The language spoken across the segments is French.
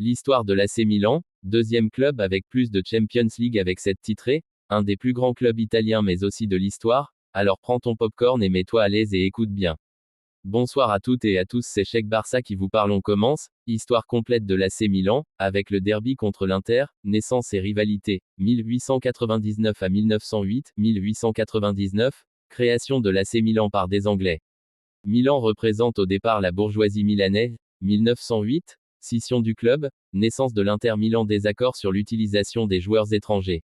L'histoire de l'AC Milan, deuxième club avec plus de Champions League avec 7 titrés, un des plus grands clubs italiens mais aussi de l'histoire, alors prends ton popcorn et mets-toi à l'aise et écoute bien. Bonsoir à toutes et à tous, c'est Cheikh Barça qui vous parle. On commence, histoire complète de l'AC Milan, avec le derby contre l'Inter, naissance et rivalité, 1899 à 1908, 1899, création de l'AC Milan par des Anglais. Milan représente au départ la bourgeoisie milanaise, 1908, scission du club, naissance de l'Inter Milan, désaccord sur l'utilisation des joueurs étrangers.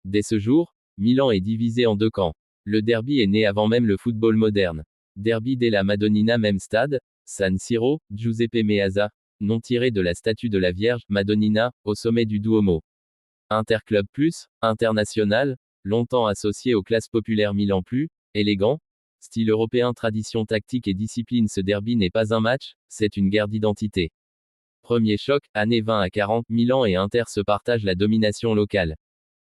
Dès ce jour, Milan est divisé en deux camps. Le derby est né avant même le football moderne. Derby della Madonnina, même stade, San Siro, Giuseppe Meazza, nom tiré de la statue de la Vierge, Madonnina, au sommet du Duomo. Interclub plus, international, longtemps associé aux classes populaires. Milan plus, élégant, style européen, tradition, tactique et discipline. Ce derby n'est pas un match, c'est une guerre d'identité. Premier choc, années 20 à 40, Milan et Inter se partagent la domination locale.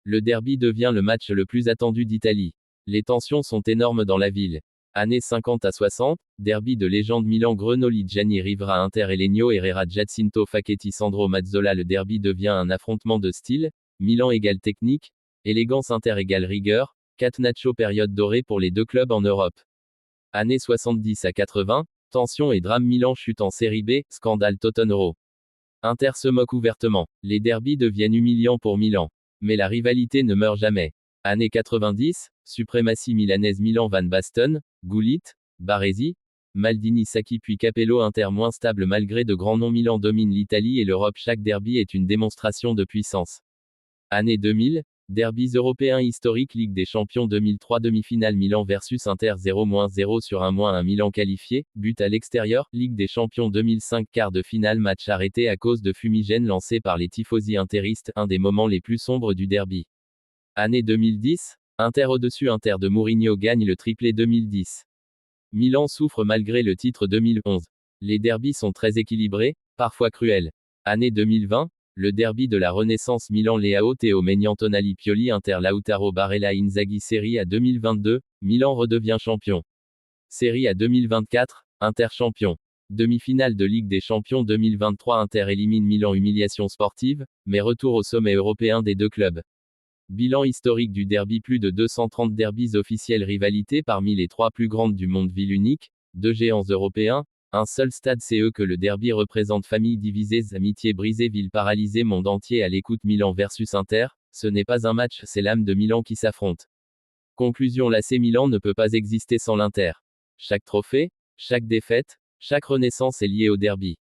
Le derby devient le match le plus attendu d'Italie. Les tensions sont énormes dans la ville. Années 50 à 60, derby de légende Milan Grenoli, Gianni Rivera, Inter Elenio Herrera, Giacinto Facchetti, Sandro Mazzola. Le derby devient un affrontement de style, Milan égale technique, élégance, Inter égale rigueur, Catenaccio, période dorée pour les deux clubs en Europe. Années 70 à 80, tension et drame, Milan chute en série B, scandale Tottenham. Inter se moque ouvertement. Les derbys deviennent humiliants pour Milan. Mais la rivalité ne meurt jamais. Années 90, suprématie milanaise, Milan, Van Basten, Gullit, Baresi, Maldini, Sacchi puis Capello. Inter moins stable malgré de grands noms. Milan domine l'Italie et l'Europe. Chaque derby est une démonstration de puissance. Année 2000, derbys européens historiques, Ligue des Champions 2003, demi-finale Milan versus Inter, 0-0 sur 1-1, Milan qualifié, but à l'extérieur. Ligue des Champions 2005, quart de finale, match arrêté à cause de fumigènes lancés par les tifosi interistes, un des moments les plus sombres du derby. Année 2010, Inter au-dessus, Inter de Mourinho gagne le triplé 2010. Milan souffre malgré le titre 2011. Les derbys sont très équilibrés, parfois cruels. Année 2020, le derby de la Renaissance, Milan Leao Teo Maignan Tonali Pioli, Inter Lautaro Barella Inzaghi. Serie A 2022, Milan redevient champion. Serie A 2024, Inter champion. Demi-finale de Ligue des Champions 2023, Inter élimine Milan, humiliation sportive, mais retour au sommet européen des deux clubs. Bilan historique du derby, plus de 230 derbys officiels, rivalité parmi les trois plus grandes du monde, ville unique, deux géants européens, un seul stade, c'est eux que le derby représente, familles divisées, amitiés brisées, ville paralysée, monde entier à l'écoute. Milan versus Inter, ce n'est pas un match, c'est l'âme de Milan qui s'affronte. Conclusion, l'AC Milan ne peut pas exister sans l'Inter. Chaque trophée, chaque défaite, chaque renaissance est liée au derby.